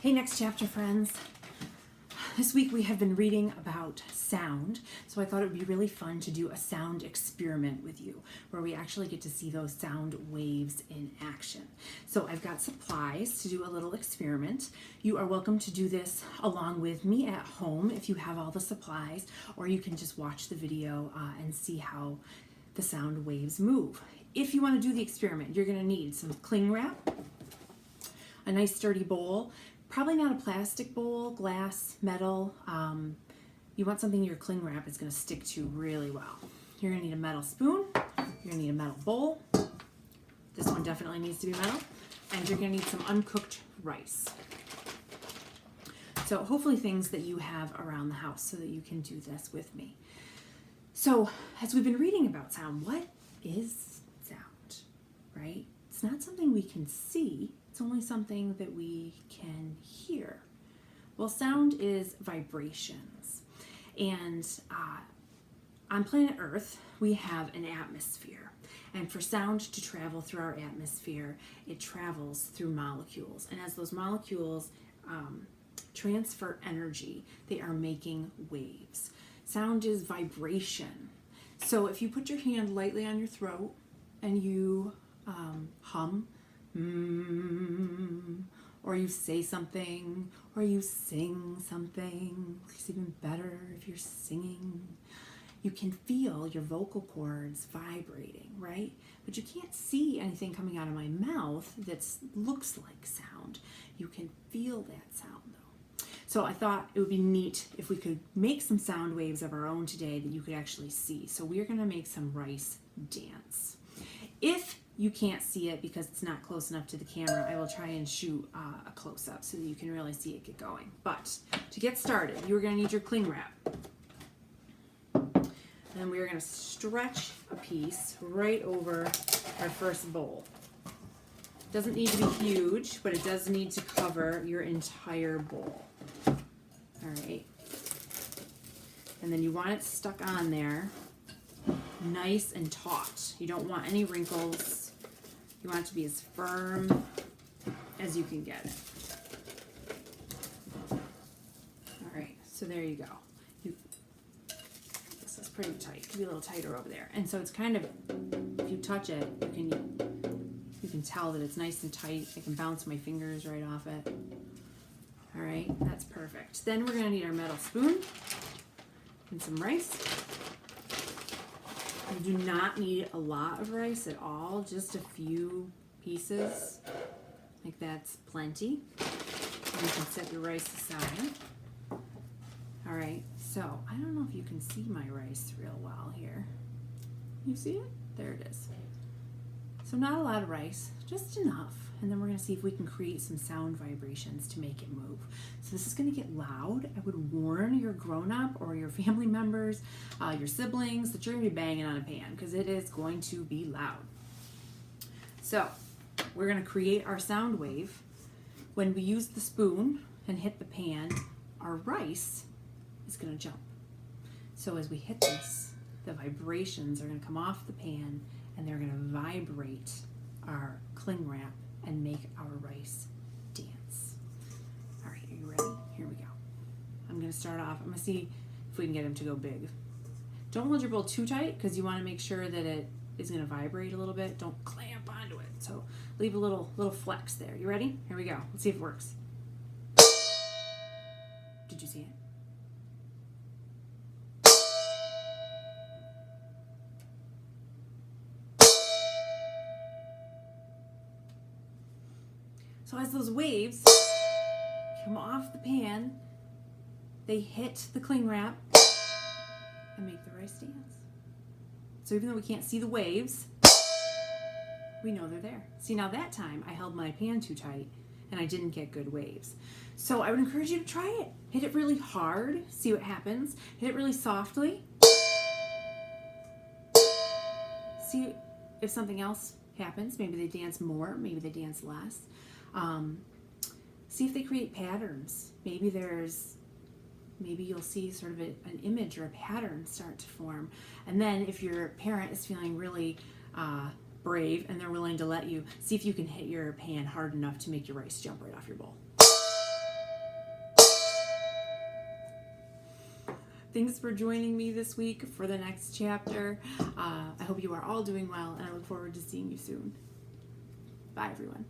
Hey, next chapter, friends. This week we have been reading about sound, so I thought it would be really fun to do a sound experiment with you, where we actually get to see those sound waves in action. So I've got supplies to do a little experiment. You are welcome to do this along with me at home if you have all the supplies, or you can just watch the video and see how the sound waves move. If you want to do the experiment, you're going to need some cling wrap, a nice sturdy bowl. Probably not a plastic bowl, glass, metal. You want something your cling wrap is going to stick to really well. You're going to need a metal spoon. You're going to need a metal bowl. This one definitely needs to be metal. And you're going to need some uncooked rice. So hopefully things that you have around the house so that you can do this with me. So as we've been reading about sound, what is sound, right? It's not something we can see. It's only something that we can hear. Well, sound is vibrations. And on planet Earth, we have an atmosphere. And for sound to travel through our atmosphere, it travels through molecules. And as those molecules transfer energy, they are making waves. Sound is vibration. So if you put your hand lightly on your throat and you hum, or you say something, or you sing something. It's even better if you're singing. You can feel your vocal cords vibrating, right? But you can't see anything coming out of my mouth that looks like sound. You can feel that sound though. So I thought it would be neat if we could make some sound waves of our own today that you could actually see. So we're going to make some rice dance. If you can't see it because it's not close enough to the camera, I will try and shoot a close-up so that you can really see it get going. But to get started, you're going to need your cling wrap. And we're going to stretch a piece right over our first bowl. It doesn't need to be huge, but it does need to cover your entire bowl. All right. And then you want it stuck on there nice and taut. You don't want any wrinkles. You want it to be as firm as you can get it. All right, so there you go. This is pretty tight. It could be a little tighter over there. And so it's kind of, if you touch it, you can tell that it's nice and tight. I can bounce my fingers right off it. All right, that's perfect. Then we're gonna need our metal spoon and some rice. You do not need a lot of rice at all, just a few pieces. Like that's plenty. And you can set your rice aside. All right, so I don't know if you can see my rice real well here. You see it? There it is. So not a lot of rice, just enough. And then we're gonna see if we can create some sound vibrations to make it move. So this is gonna get loud. I would warn your grown-up or your family members, your siblings, that you're gonna be banging on a pan because it is going to be loud. So we're gonna create our sound wave. When we use the spoon and hit the pan, our rice is gonna jump. So as we hit this, the vibrations are gonna come off the pan and they're gonna vibrate our cling wrap and make our rice dance. All right, are you ready? Here we go. I'm gonna start off. I'm gonna see if we can get him to go big. Don't hold your bowl too tight because you wanna make sure that it is gonna vibrate a little bit. Don't clamp onto it. So leave a little flex there. You ready? Here we go. Let's see if it works. Did you see it? So as those waves come off the pan, they hit the cling wrap and make the rice dance. So even though we can't see the waves, we know they're there. See, now that time I held my pan too tight and I didn't get good waves. So I would encourage you to try it. Hit it really hard, see what happens. Hit it really softly. See if something else happens. Maybe they dance more, maybe they dance less. See if they create patterns. Maybe you'll see sort of an image or a pattern start to form. And then if your parent is feeling really brave and they're willing to let you, see if you can hit your pan hard enough to make your rice jump right off your bowl. Thanks for joining me this week for the next chapter. I hope you are all doing well, and I look forward to seeing you soon. Bye, everyone.